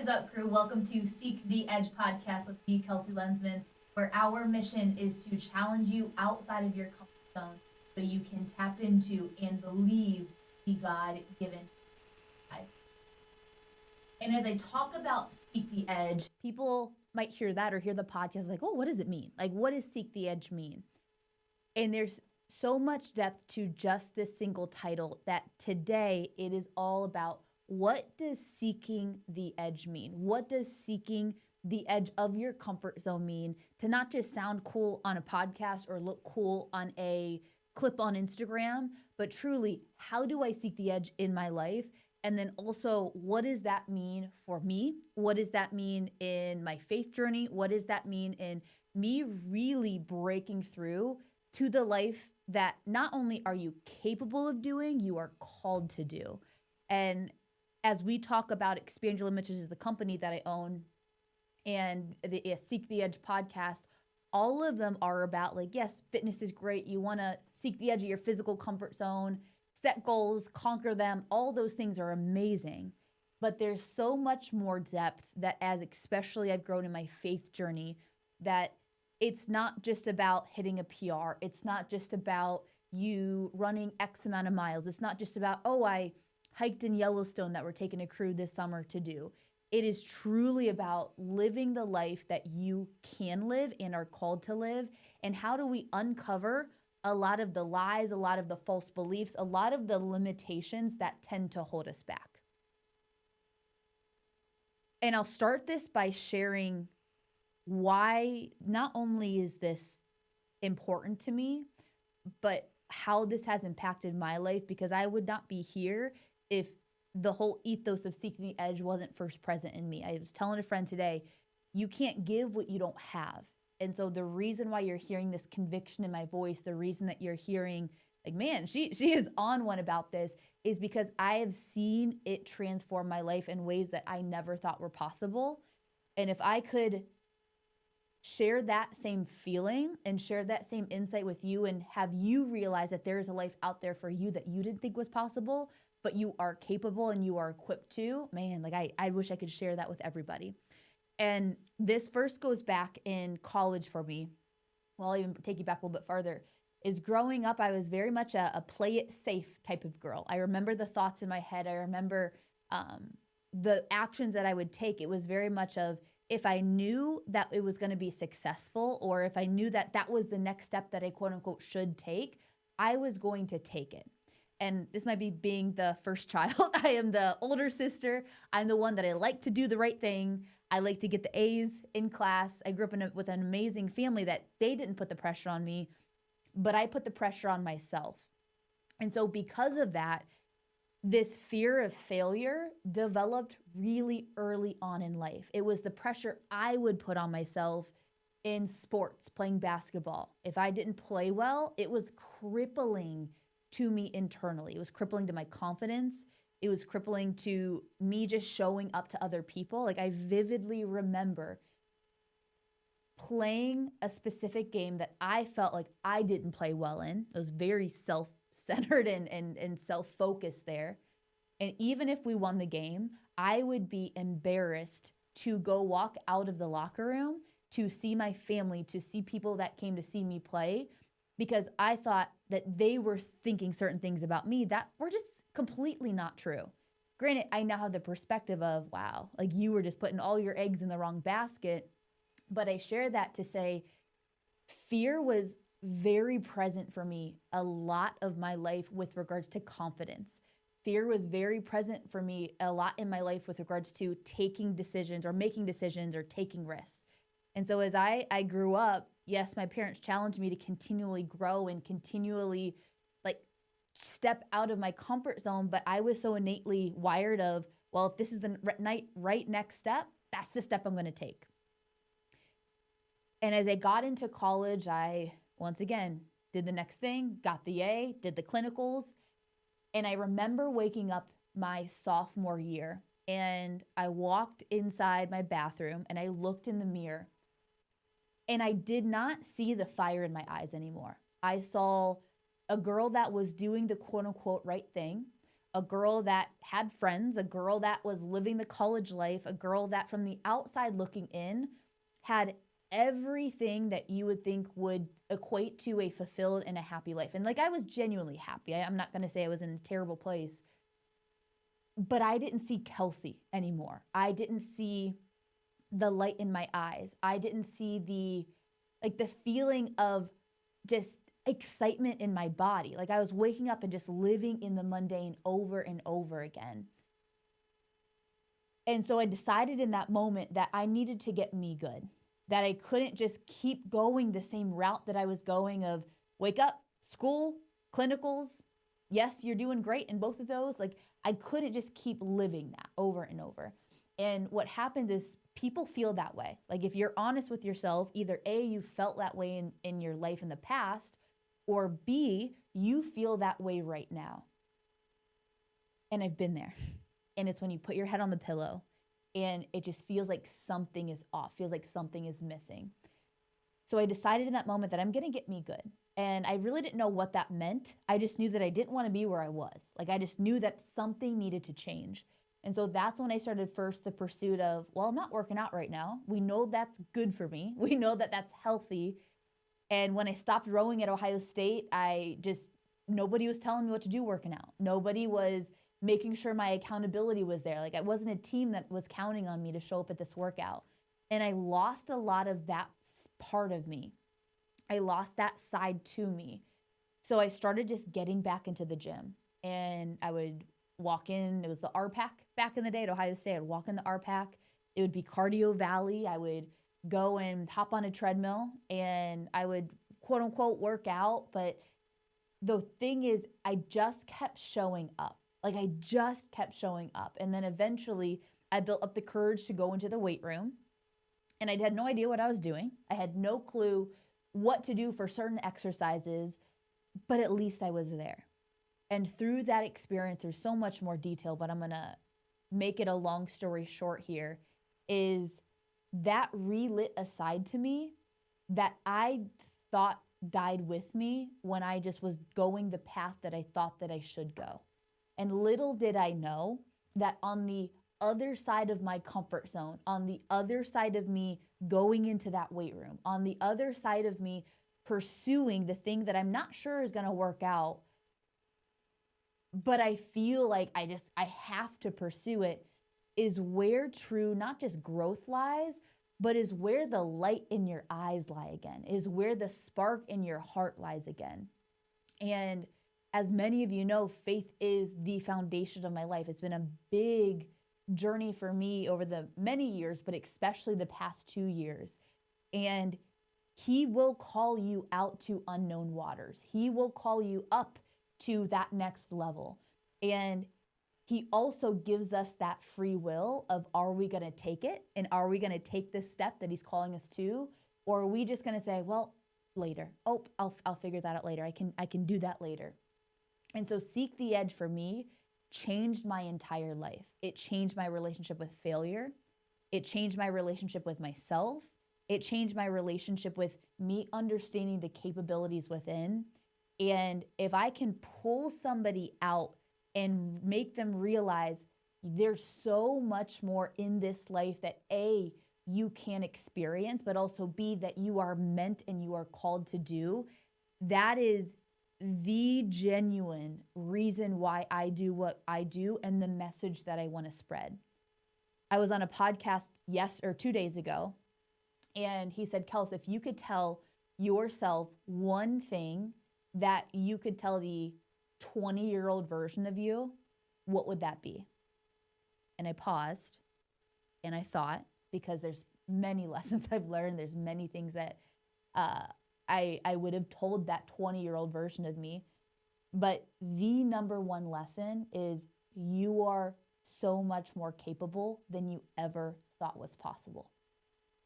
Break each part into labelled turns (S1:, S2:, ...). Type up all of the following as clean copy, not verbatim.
S1: is up, crew? Welcome to Seek the Edge podcast with me, Kelsey Lensman, where our mission is to challenge you outside of your comfort zone so you can tap into and believe the God-given life. And as I talk about Seek the Edge, people might hear that or hear the podcast like, oh, what does it mean? Like, what does Seek the Edge mean? And there's so much depth to just this single title that today it is all about what does seeking the edge mean? What does seeking the edge of your comfort zone mean to not just sound cool on a podcast or look cool on a clip on Instagram, but truly, how do I seek the edge in my life? And then also, what does that mean for me? What does that mean in my faith journey? What does that mean in me really breaking through to the life that not only are you capable of doing, you are called to do? And as we talk about Expand Your Limits, which is the company that I own, and the Seek the Edge podcast, all of them are about like, yes, fitness is great. You want to seek the edge of your physical comfort zone, set goals, conquer them. All those things are amazing. But there's so much more depth that as especially I've grown in my faith journey, that it's not just about hitting a PR. It's not just about you running X amount of miles. It's not just about, oh, I hiked in Yellowstone that we're taking a crew this summer to do. It is truly about living the life that you can live and are called to live. And how do we uncover a lot of the lies, a lot of the false beliefs, a lot of the limitations that tend to hold us back? And I'll start this by sharing why not only is this important to me, but how this has impacted my life, because I would not be here if the whole ethos of seeking the edge wasn't first present in me. I was telling a friend today, you can't give what you don't have. And so the reason why you're hearing this conviction in my voice, the reason that you're hearing like, man, she is on one about this, is because I have seen it transform my life in ways that I never thought were possible. And if I could share that same feeling and share that same insight with you and have you realize that there is a life out there for you that you didn't think was possible, but you are capable and you are equipped to, man, like I wish I could share that with everybody. And this first goes back in college for me. Well, I'll even take you back a little bit farther. Is growing up, I was very much a play it safe type of girl. I remember the thoughts in my head. I remember the actions that I would take. It was very much of, if I knew that it was going to be successful, or if I knew that that was the next step that I quote unquote should take, I was going to take it. And this might be being the first child. I am the older sister. I'm the one that I like to do the right thing. I like to get the A's in class. I grew up with an amazing family that they didn't put the pressure on me, but I put the pressure on myself. And so because of that, this fear of failure developed really early on in life. It was the pressure I would put on myself in sports, playing basketball. If I didn't play well, it was crippling to me internally. It was crippling to my confidence. It was crippling to me just showing up to other people. Like, I vividly remember playing a specific game that I felt like I didn't play well in. It was very self-centered and self-focused there. And even if we won the game, I would be embarrassed to go walk out of the locker room, to see my family, to see people that came to see me play, because I thought that they were thinking certain things about me that were just completely not true. Granted, I now have the perspective of, wow, like you were just putting all your eggs in the wrong basket. But I share that to say fear was very present for me a lot of my life with regards to confidence. Fear was very present for me a lot in my life with regards to taking decisions or making decisions or taking risks. And so as I grew up, yes, my parents challenged me to continually grow and continually like step out of my comfort zone. But I was so innately wired of, well, if this is the right next step, that's the step I'm going to take. And as I got into college, I, once again, did the next thing, got the A, did the clinicals. And I remember waking up my sophomore year and I walked inside my bathroom and I looked in the mirror and I did not see the fire in my eyes anymore. I saw a girl that was doing the quote unquote right thing, a girl that had friends, a girl that was living the college life, a girl that from the outside looking in had everything that you would think would equate to a fulfilled and a happy life. And like, I was genuinely happy. I'm not going to say I was in a terrible place, but I didn't see Kelsey anymore. I didn't see the light in my eyes. I didn't see the feeling of just excitement in my body. Like, I was waking up and just living in the mundane over and over again. And so I decided in that moment that I needed to get me good, that I couldn't just keep going the same route that I was going of wake up, school, clinicals. Yes, you're doing great in both of those. Like, I couldn't just keep living that over and over. And what happens is people feel that way. Like, if you're honest with yourself, either A, you felt that way in your life in the past, or B, you feel that way right now. And I've been there. And it's when you put your head on the pillow and it just feels like something is off, feels like something is missing. So I decided in that moment that I'm going to get me good. And I really didn't know what that meant. I just knew that I didn't want to be where I was. Like, I just knew that something needed to change. And so that's when I started first the pursuit of, well, I'm not working out right now. We know that's good for me. We know that that's healthy. And when I stopped rowing at Ohio State, nobody was telling me what to do working out. Nobody was making sure my accountability was there. Like, I wasn't a team that was counting on me to show up at this workout. And I lost a lot of that part of me. I lost that side to me. So I started just getting back into the gym, and I would walk in. It was the RPAC back in the day at Ohio State. I'd walk in the RPAC. It would be Cardio Valley. I would go and hop on a treadmill and I would quote unquote work out. But the thing is, I just kept showing up. Like, I just kept showing up. And then eventually I built up the courage to go into the weight room, and I had no idea what I was doing. I had no clue what to do for certain exercises, but at least I was there. And through that experience, there's so much more detail, but I'm going to make it a long story short here, is that relit a side to me that I thought died with me when I just was going the path that I thought that I should go. And little did I know that on the other side of my comfort zone, on the other side of me going into that weight room, on the other side of me pursuing the thing that I'm not sure is going to work out, but I feel like I have to pursue it, is where true, not just growth lies, but is where the light in your eyes lie again, is where the spark in your heart lies again. And as many of you know, faith is the foundation of my life. It's been a big journey for me over the many years, but especially the past 2 years. And he will call you out to unknown waters. He will call you up to that next level. And he also gives us that free will of, are we going to take it? And are we going to take this step that he's calling us to? Or are we just going to say, well, later. Oh, I'll figure that out later. I can do that later. And so Seek the Edge for me changed my entire life. It changed my relationship with failure. It changed my relationship with myself. It changed my relationship with me understanding the capabilities within. And if I can pull somebody out and make them realize there's so much more in this life that A, you can experience, but also B, that you are meant and you are called to do, that is the genuine reason why I do what I do and the message that I want to spread. I was on a podcast 2 days ago, and he said, Kels, if you could tell yourself one thing that you could tell the 20-year-old version of you, what would that be? And I paused and I thought, because there's many lessons I've learned, there's many things that I would have told that 20-year-old version of me. But the number one lesson is you are so much more capable than you ever thought was possible.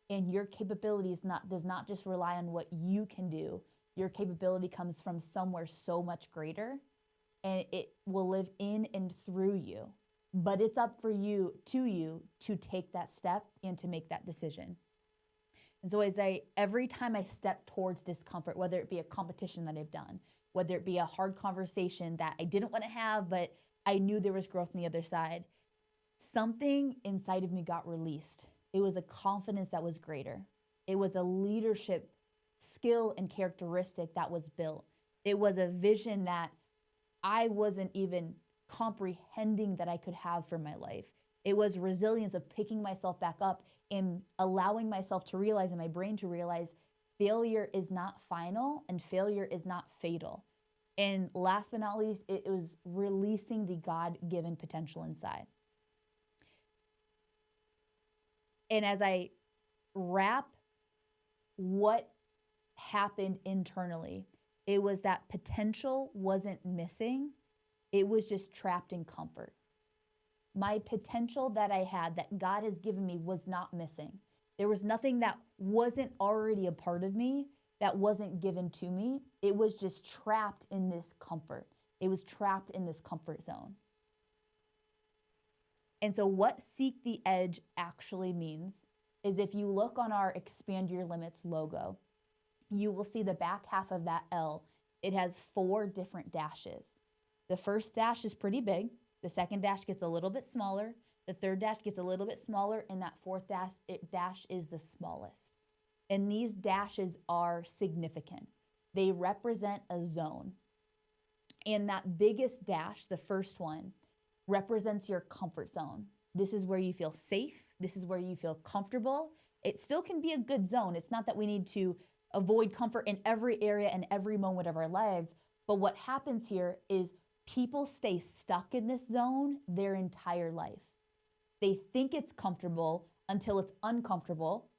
S1: And your capability does not just rely on what you can do. Your capability comes from somewhere so much greater, and it will live in and through you. But it's up for you to take that step and to make that decision. And so every time I step towards discomfort, whether it be a competition that I've done, whether it be a hard conversation that I didn't want to have, but I knew there was growth on the other side. Something inside of me got released. It was a confidence that was greater. It was a leadership skill and characteristic that was built. It was a vision that I wasn't even comprehending that I could have for my life. It was resilience of picking myself back up and allowing myself to realize, and my brain to realize, failure is not final and failure is not fatal. And last but not least, it was releasing the God-given potential inside. And as I wrap what happened internally, it was that potential wasn't missing. It was just trapped in comfort. My potential that I had, that God has given me, was not missing. There was nothing that wasn't already a part of me that wasn't given to me. It was just trapped in this comfort. It was trapped in this comfort zone. And so what Seek the Edge actually means is, if you look on our Expand Your Limits logo, you will see the back half of that L. It has 4 different dashes. The first dash is pretty big. The second dash gets a little bit smaller. The third dash gets a little bit smaller. And that fourth dash is the smallest. And these dashes are significant. They represent a zone. And that biggest dash, the first one, represents your comfort zone. This is where you feel safe. This is where you feel comfortable. It still can be a good zone. It's not that we need to avoid comfort in every area and every moment of our lives. But what happens here is people stay stuck in this zone their entire life. They think it's comfortable until it's uncomfortable,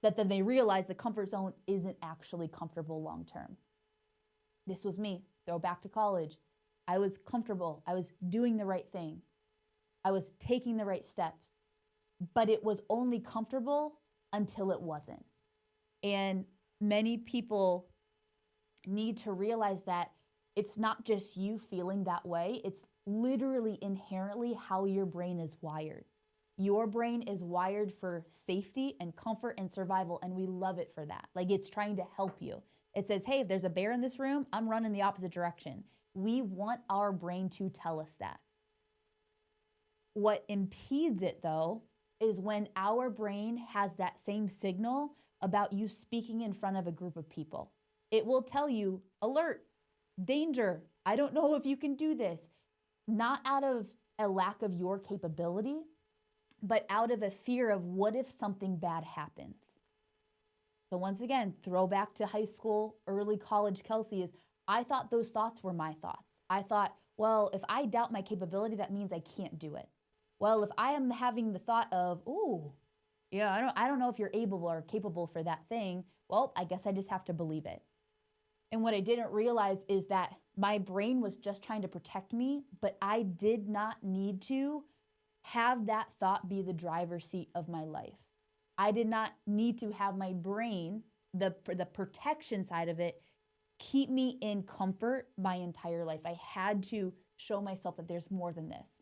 S1: that then they realize the comfort zone isn't actually comfortable long term. This was me. Throw back to college. I was comfortable. I was doing the right thing. I was taking the right steps, but it was only comfortable until it wasn't. And many people need to realize that it's not just you feeling that way. It's literally inherently how your brain is wired. Your brain is wired for safety and comfort and survival, and we love it for that. Like, it's trying to help you. It says, hey, if there's a bear in this room, I'm running the opposite direction. We want our brain to tell us that. What impedes it, though, is when our brain has that same signal about you speaking in front of a group of people. It will tell you, alert, danger, I don't know if you can do this. Not out of a lack of your capability, but out of a fear of what if something bad happens. So once again, throw back to high school, early college Kelsey is, I thought those thoughts were my thoughts. I thought, well, if I doubt my capability, that means I can't do it. Well, if I am having the thought of, ooh, yeah, I don't know if you're able or capable for that thing, well, I guess I just have to believe it. And what I didn't realize is that my brain was just trying to protect me, but I did not need to have that thought be the driver's seat of my life. I did not need to have my brain, the protection side of it, keep me in comfort my entire life. I had to show myself that there's more than this.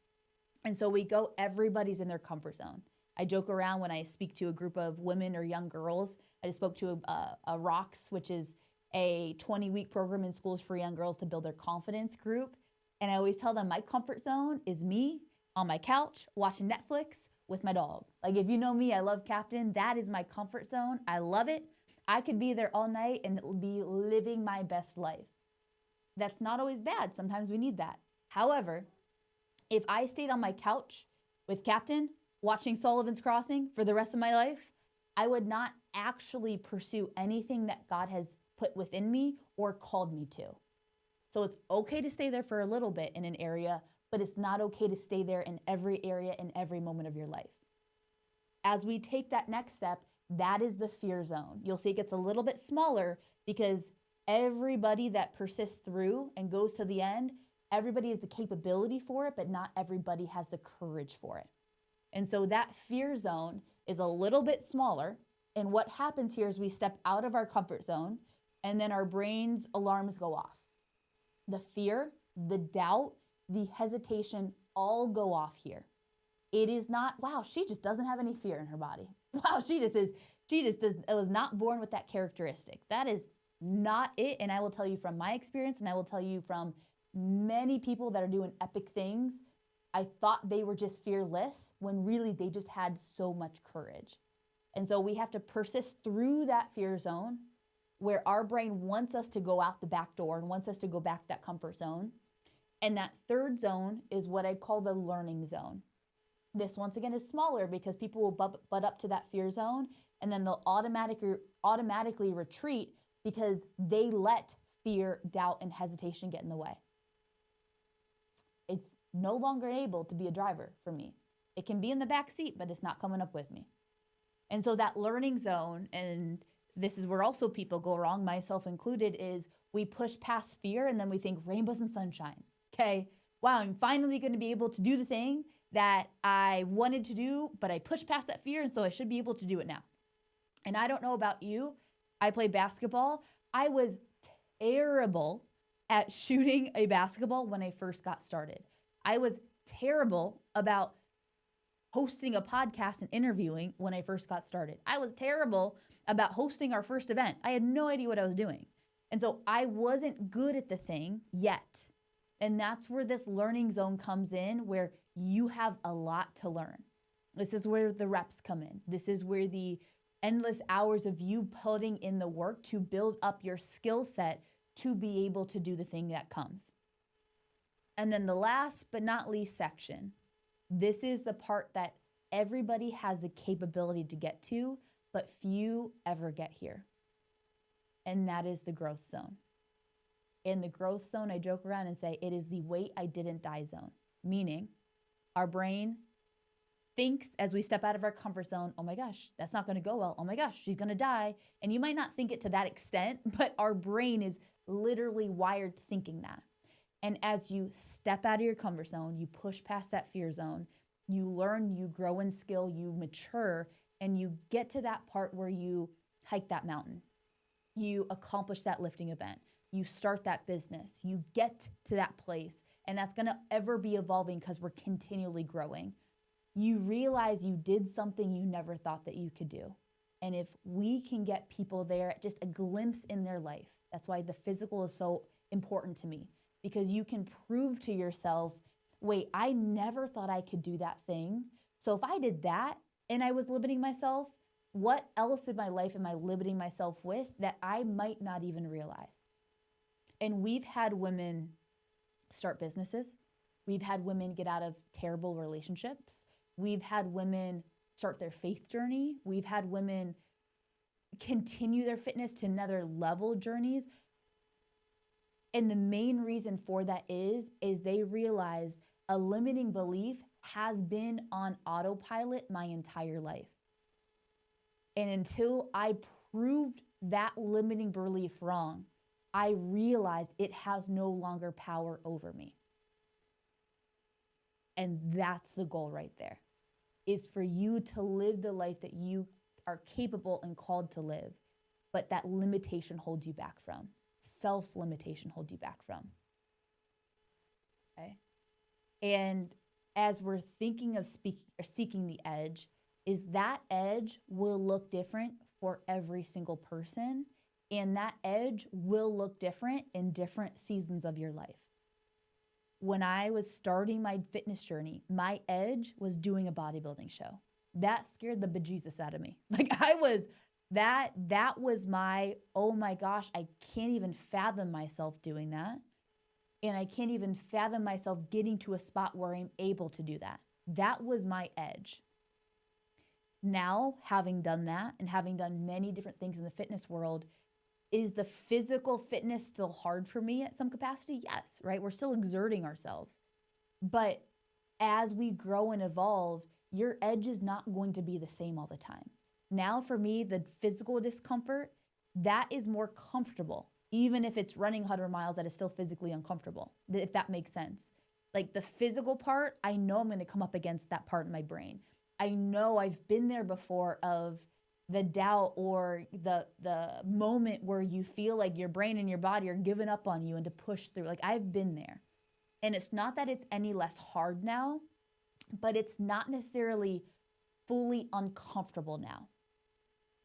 S1: And so we go, everybody's in their comfort zone. I joke around when I speak to a group of women or young girls. I just spoke to a ROCKS, which is a 20-week program in schools for young girls to build their confidence group. And I always tell them my comfort zone is me on my couch watching Netflix with my dog. Like, if you know me, I love Captain. That is my comfort zone. I love it. I could be there all night and be living my best life. That's not always bad. Sometimes we need that. However, if I stayed on my couch with Captain watching Sullivan's Crossing for the rest of my life, I would not actually pursue anything that God has put within me or called me to. So it's okay to stay there for a little bit in an area, but it's not okay to stay there in every area in every moment of your life. As we take that next step, that is the fear zone. You'll see it gets a little bit smaller because everybody that persists through and goes to the end, everybody has the capability for it, but not everybody has the courage for it. And so that fear zone is a little bit smaller. And what happens here is we step out of our comfort zone and then our brain's alarms go off. The fear, the doubt, the hesitation all go off here. It is not, wow, she just doesn't have any fear in her body. Wow, she was not born with that characteristic. That is not it. And I will tell you from my experience, and I will tell you from many people that are doing epic things, I thought they were just fearless when really they just had so much courage. And so we have to persist through that fear zone where our brain wants us to go out the back door and wants us to go back that comfort zone. And that third zone is what I call the learning zone. This, once again, is smaller because people will butt up to that fear zone and then they'll automatically retreat because they let fear, doubt, and hesitation get in the way. It's no longer able to be a driver for me. It can be in the back seat, but it's not coming up with me. And so that learning zone, and this is where also people go wrong, myself included, is we push past fear and then we think rainbows and sunshine. Okay, wow, I'm finally going to be able to do the thing that I wanted to do, but I pushed past that fear, and so I should be able to do it now. And I don't know about you. I played basketball. I was terrible at shooting a basketball when I first got started. I was terrible about hosting a podcast and interviewing when I first got started. I was terrible about hosting our first event. I had no idea what I was doing. And so I wasn't good at the thing yet. And that's where this learning zone comes in, where you have a lot to learn. This is where the reps come in. This is where the endless hours of you putting in the work to build up your skill set to be able to do the thing that comes. And then the last but not least section, this is the part that everybody has the capability to get to, but few ever get here. And that is the growth zone. In the growth zone, I joke around and say it is the wait I didn't die zone, meaning our brain thinks as we step out of our comfort zone, oh my gosh, that's not going to go well. Oh my gosh, she's going to die. And you might not think it to that extent, but our brain is literally wired thinking that. And as you step out of your comfort zone, you push past that fear zone, you learn, you grow in skill, you mature, and you get to that part where you hike that mountain. You accomplish that lifting event. You start that business. You get to that place. And that's going to ever be evolving because we're continually growing. You realize you did something you never thought that you could do. And if we can get people there, just a glimpse in their life, that's why the physical is so important to me. Because you can prove to yourself, wait, I never thought I could do that thing. So if I did that and I was limiting myself, what else in my life am I limiting myself with that I might not even realize? And we've had women start businesses. We've had women get out of terrible relationships. We've had women start their faith journey. We've had women continue their fitness to another level journeys. And the main reason for that is they realize a limiting belief has been on autopilot my entire life. And until I proved that limiting belief wrong, I realized it has no longer power over me. And that's the goal right there, is for you to live the life that you are capable and called to live, but that limitation holds you back from. Self-limitation holds you back from. Okay? And as we're thinking of seeking the edge, is that edge will look different for every single person, and that edge will look different in different seasons of your life. When I was starting my fitness journey, my edge was doing a bodybuilding show. That scared the bejesus out of me. That was my, oh my gosh, I can't even fathom myself doing that. And I can't even fathom myself getting to a spot where I'm able to do that. That was my edge. Now, having done that and having done many different things in the fitness world, is the physical fitness still hard for me at some capacity? Yes, right? We're still exerting ourselves. But as we grow and evolve, your edge is not going to be the same all the time. Now for me, the physical discomfort, that is more comfortable. Even if it's running 100 miles, that is still physically uncomfortable, if that makes sense. Like the physical part, I know I'm going to come up against that part in my brain. I know I've been there before of the doubt or the moment where you feel like your brain and your body are giving up on you and to push through. Like I've been there. And it's not that it's any less hard now, but it's not necessarily fully uncomfortable now.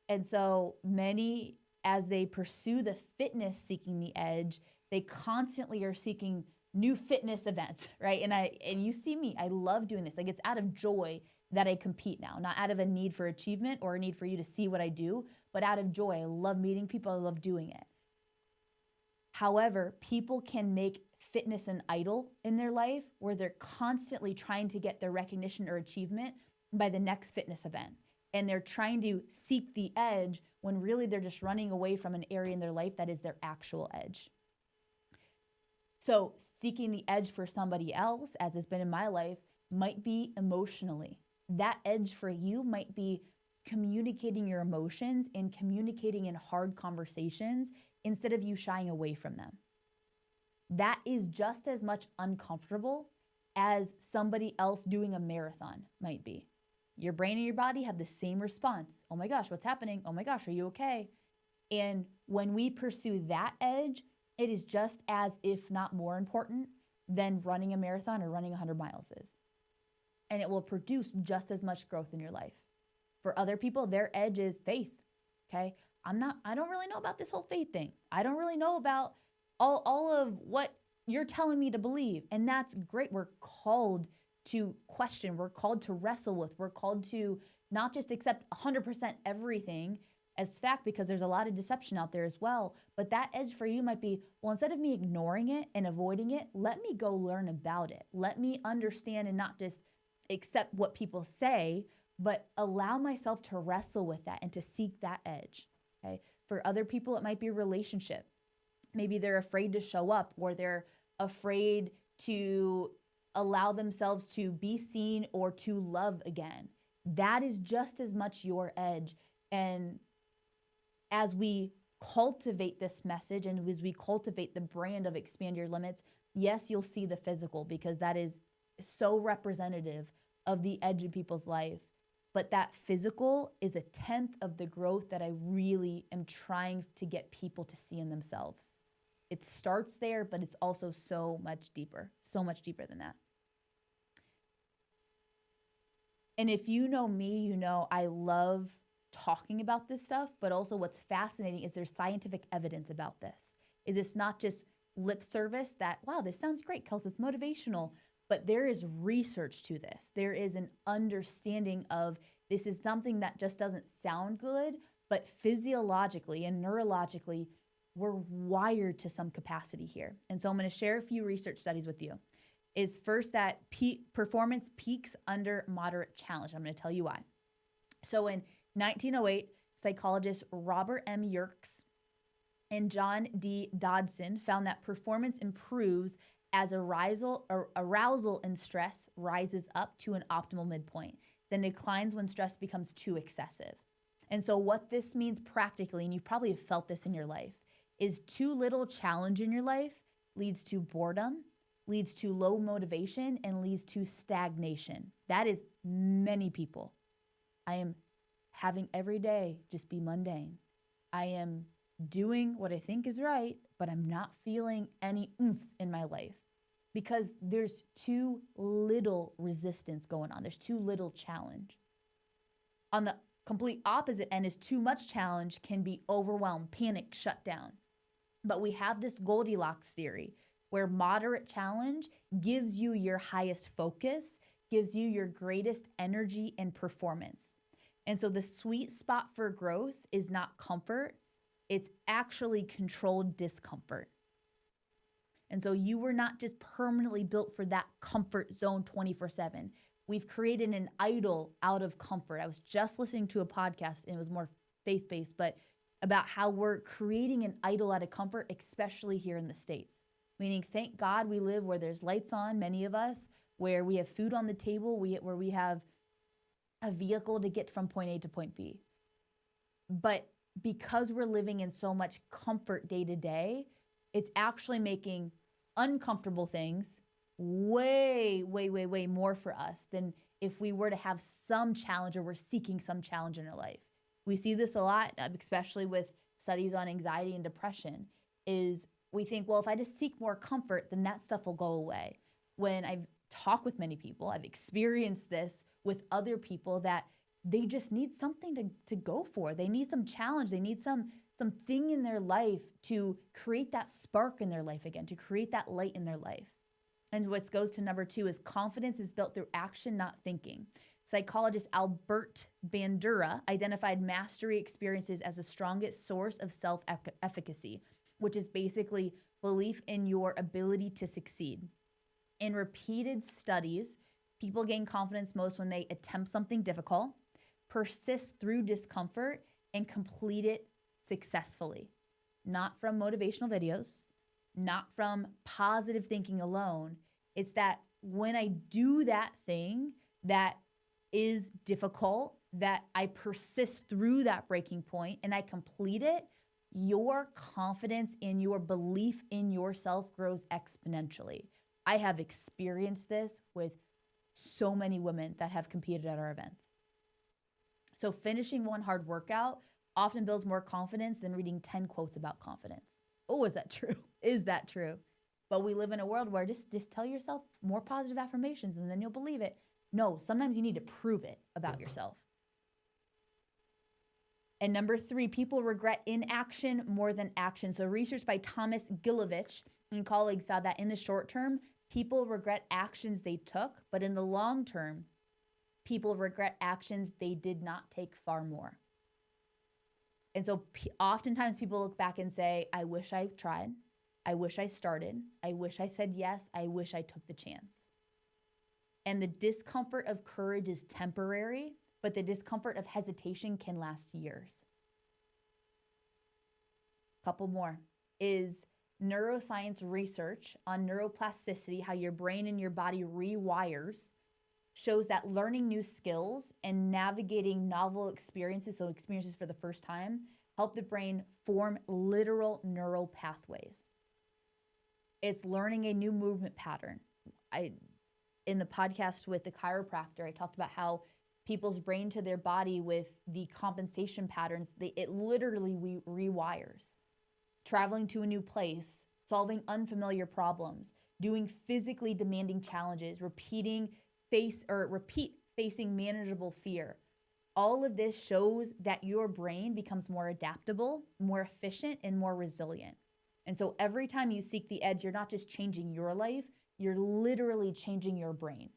S1: And so many, as they pursue the fitness seeking the edge, they constantly are seeking new fitness events, right? And you see me, I love doing this. Like, it's out of joy that I compete now, not out of a need for achievement or a need for you to see what I do, but out of joy. I love meeting people. I love doing it. However, people can make fitness an idol in their life where they're constantly trying to get their recognition or achievement by the next fitness event. And they're trying to seek the edge when really they're just running away from an area in their life that is their actual edge. So seeking the edge for somebody else, as it's been in my life, might be emotionally. That edge for you might be communicating your emotions and communicating in hard conversations instead of you shying away from them. That is just as much uncomfortable as somebody else doing a marathon might be. Your brain and your body have the same response. Oh my gosh, what's happening? Oh my gosh, are you okay? And when we pursue that edge, it is just as, if not more important, than running a marathon or running 100 miles is. And it will produce just as much growth in your life. For other people, their edge is faith. Okay? I don't really know about this whole faith thing. I don't really know about all of what you're telling me to believe. And that's great. We're called to question. We're called to wrestle with. We're called to not just accept 100% everything as fact, because there's a lot of deception out there as well. But that edge for you might be, well, instead of me ignoring it and avoiding it, let me go learn about it. Let me understand and not just accept what people say, but allow myself to wrestle with that and to seek that edge. Okay. For other people, it might be a relationship. Maybe they're afraid to show up, or they're afraid to allow themselves to be seen or to love again. That is just as much your edge. And as we cultivate this message and as we cultivate the brand of Expand Your Limits, yes, you'll see the physical, because that is so representative of the edge in people's life. But that physical is 1/10 of the growth that I really am trying to get people to see in themselves. It starts there, but it's also so much deeper than that. And if you know me, you know I love talking about this stuff, but also what's fascinating is there's scientific evidence about this. Is it's not just lip service that, wow, this sounds great, Kelsey, it's motivational, but there is research to this. There is an understanding of this is something that just doesn't sound good, but physiologically and neurologically, we're wired to some capacity here. And so I'm going to share a few research studies with you. Is first that performance peaks under moderate challenge. I'm going to tell you why. So in 1908, psychologists Robert M. Yerkes and John D. Dodson found that performance improves as arousal and stress rises up to an optimal midpoint, then declines when stress becomes too excessive. And so what this means practically, and you probably have felt this in your life, is too little challenge in your life leads to boredom, leads to low motivation, and leads to stagnation. That is many people. I am having every day just be mundane. I am doing what I think is right, but I'm not feeling any oomph in my life because there's too little resistance going on. There's too little challenge. On the complete opposite end is too much challenge can be overwhelmed, panic, shut down. But we have this Goldilocks theory where moderate challenge gives you your highest focus, gives you your greatest energy and performance. And so the sweet spot for growth is not comfort, it's actually controlled discomfort. And so you were not just permanently built for that comfort zone 24/7. We've created an idol out of comfort. I was just listening to a podcast, and it was more faith-based, but about how we're creating an idol out of comfort, especially here in the States. Meaning, thank God we live where there's lights on, many of us, where we have food on the table, where we have a vehicle to get from point A to point B. But because we're living in so much comfort day to day, it's actually making uncomfortable things way, way, way, way more for us than if we were to have some challenge or we're seeking some challenge in our life. We see this a lot, especially with studies on anxiety and depression, is we think, well, if I just seek more comfort, then that stuff will go away. When I've talked with many people, I've experienced this with other people that they just need something to go for. They need some challenge. They need something in their life to create that spark in their life again, to create that light in their life. And what goes to number 2 is confidence is built through action, not thinking. Psychologist Albert Bandura identified mastery experiences as the strongest source of self-efficacy, which is basically belief in your ability to succeed. In repeated studies, people gain confidence most when they attempt something difficult, persist through discomfort, and complete it successfully. Not from motivational videos, not from positive thinking alone. It's that when I do that thing that is difficult, that I persist through that breaking point and I complete it, your confidence and your belief in yourself grows exponentially. I have experienced this with so many women that have competed at our events. So finishing one hard workout often builds more confidence than reading 10 quotes about confidence. Oh, is that true? Is that true? But we live in a world where just tell yourself more positive affirmations and then you'll believe it. No, sometimes you need to prove it about yourself. And number 3, people regret inaction more than action. So research by Thomas Gilovich and colleagues found that in the short term, people regret actions they took, but in the long term, people regret actions they did not take far more. And so oftentimes people look back and say, I wish I tried. I wish I started. I wish I said yes. I wish I took the chance. And the discomfort of courage is temporary, but the discomfort of hesitation can last years. Couple more is neuroscience research on neuroplasticity, how your brain and your body rewires, shows that learning new skills and navigating novel experiences, so experiences for the first time, help the brain form literal neural pathways. It's learning a new movement pattern. In the podcast with the chiropractor, I talked about how people's brain to their body with the compensation patterns, it literally rewires. Traveling to a new place, solving unfamiliar problems, doing physically demanding challenges, repeat facing manageable fear. All of this shows that your brain becomes more adaptable, more efficient, and more resilient. And so every time you seek the edge, you're not just changing your life, you're literally changing your brain.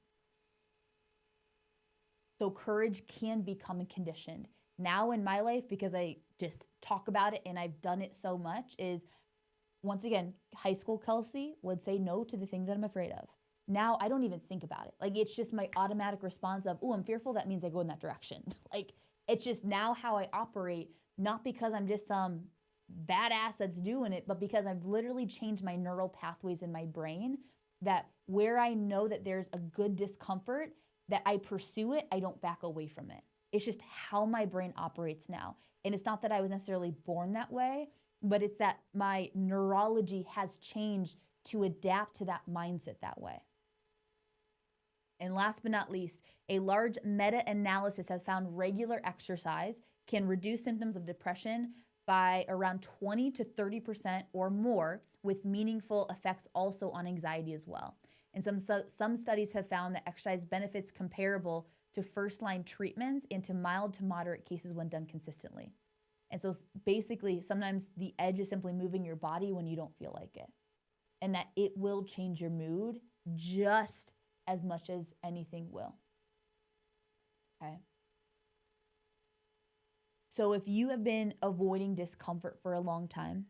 S1: So courage can become conditioned. Now in my life, because I just talk about it and I've done it so much, is once again, high school Kelsey would say no to the things that I'm afraid of. Now I don't even think about it. Like, it's just my automatic response of, oh, I'm fearful. That means I go in that direction. Like, it's just now how I operate, not because I'm just some badass that's doing it, but because I've literally changed my neural pathways in my brain, that where I know that there's a good discomfort, that I pursue it, I don't back away from it. It's just how my brain operates now. And it's not that I was necessarily born that way, but it's that my neurology has changed to adapt to that mindset that way. And last but not least, a large meta-analysis has found regular exercise can reduce symptoms of depression by around 20 to 30% or more, with meaningful effects also on anxiety as well. And some studies have found that exercise benefits comparable to first-line treatments and to mild to moderate cases when done consistently. And so basically, sometimes the edge is simply moving your body when you don't feel like it, and that it will change your mood just as much as anything will. Okay. So if you have been avoiding discomfort for a long time,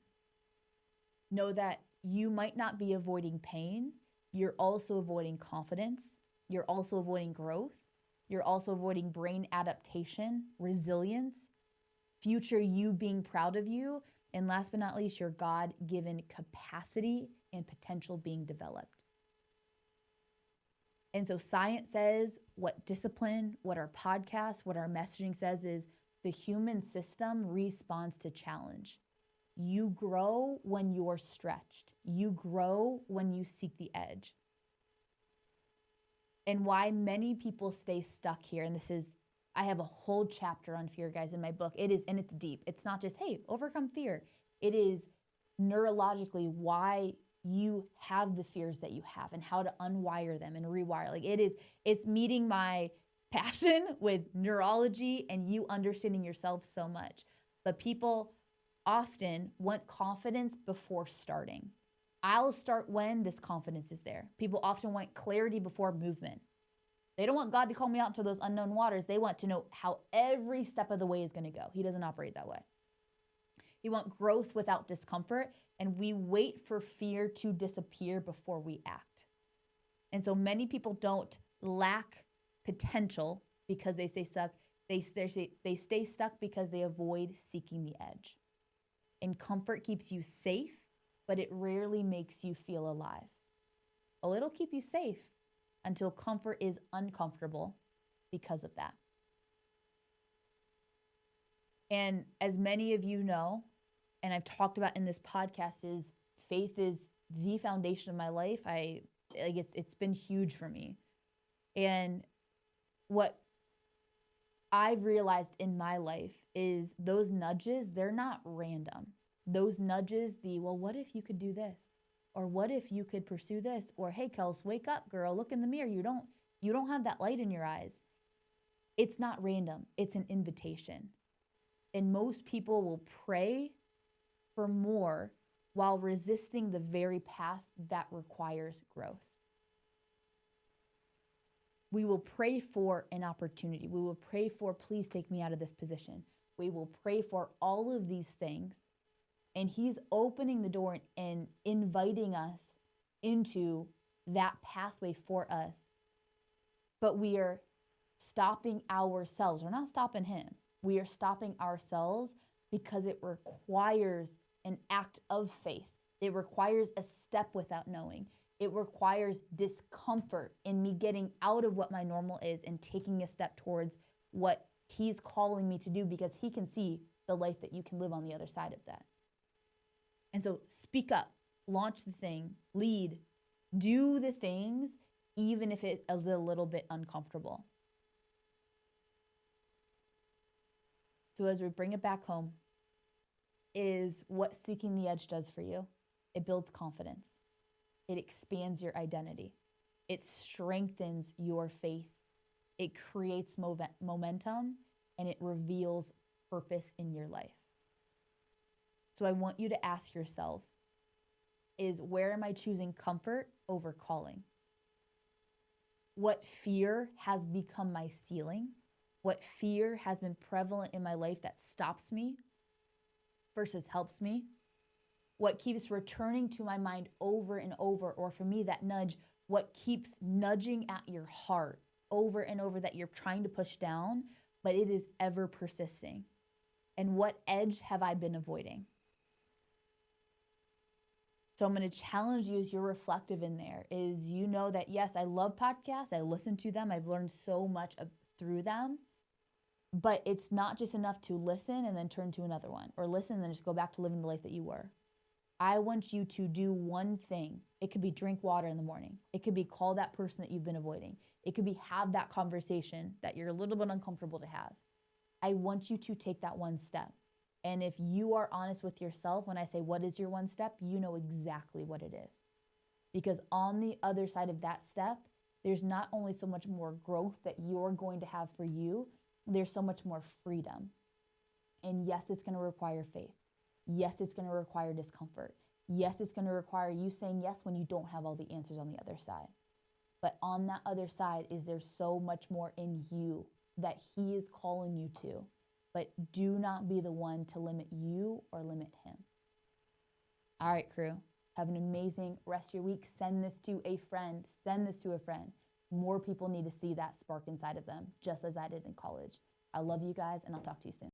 S1: know that you might not be avoiding pain. You're also avoiding confidence. You're also avoiding growth. You're also avoiding brain adaptation, resilience, future you being proud of you, and last but not least, your God-given capacity and potential being developed. And so science says what discipline, what our podcast, what our messaging says is the human system responds to challenge. You grow when you're stretched. You grow when you seek the edge. And why many people stay stuck here, and I have a whole chapter on fear, guys, in my book. It is, and it's deep. It's not just, hey, overcome fear. It is neurologically why you have the fears that you have and how to unwire them and rewire. Like, it's meeting my passion with neurology and you understanding yourself so much. But people often want confidence before starting. I'll start when this confidence is there. People often want clarity before movement. They don't want God to call me out into those unknown waters. They want to know how every step of the way is going to go. He doesn't operate that way. He wants growth without discomfort, and we wait for fear to disappear before we act. And so many people don't lack potential because they stay stuck. They stay stuck because they avoid seeking the edge. And comfort keeps you safe, but it rarely makes you feel alive. Oh, it'll keep you safe until comfort is uncomfortable because of that. And as many of you know, and I've talked about in this podcast, is faith is the foundation of my life. It's been huge for me. And what I've realized in my life is those nudges, they're not random. Those nudges, well, what if you could do this? Or what if you could pursue this? Or, hey, Kels, wake up, girl, look in the mirror. You don't have that light in your eyes. It's not random. It's an invitation. And most people will pray for more while resisting the very path that requires growth. We will pray for an opportunity. We will pray for, please take me out of this position. We will pray for all of these things. And he's opening the door and inviting us into that pathway for us. But we are stopping ourselves. We're not stopping him. We are stopping ourselves because it requires an act of faith. It requires a step without knowing. It requires discomfort in me getting out of what my normal is and taking a step towards what he's calling me to do, because he can see the life that you can live on the other side of that. And so speak up, launch the thing, lead, do the things, even if it is a little bit uncomfortable. So as we bring it back home, is what seeking the edge does for you. It builds confidence. It expands your identity. It strengthens your faith. It creates momentum, and it reveals purpose in your life. So I want you to ask yourself, is where am I choosing comfort over calling? What fear has become my ceiling? What fear has been prevalent in my life that stops me versus helps me? What keeps returning to my mind over and over, or for me, that nudge, what keeps nudging at your heart over and over that you're trying to push down, but it is ever persisting? And what edge have I been avoiding? So I'm going to challenge you as you're reflective in there, is you know that, yes, I love podcasts. I listen to them. I've learned so much through them. But it's not just enough to listen and then turn to another one, or listen and then just go back to living the life that you were. I want you to do one thing. It could be drink water in the morning. It could be call that person that you've been avoiding. It could be have that conversation that you're a little bit uncomfortable to have. I want you to take that one step. And if you are honest with yourself, when I say, what is your one step? You know exactly what it is. Because on the other side of that step, there's not only so much more growth that you're going to have for you, there's so much more freedom. And yes, it's going to require faith. Yes, it's going to require discomfort. Yes, it's going to require you saying yes when you don't have all the answers on the other side. But on that other side is there's so much more in you that he is calling you to. But do not be the one to limit you or limit him. All right, crew. Have an amazing rest of your week. Send this to a friend. Send this to a friend. More people need to see that spark inside of them, just as I did in college. I love you guys, and I'll talk to you soon.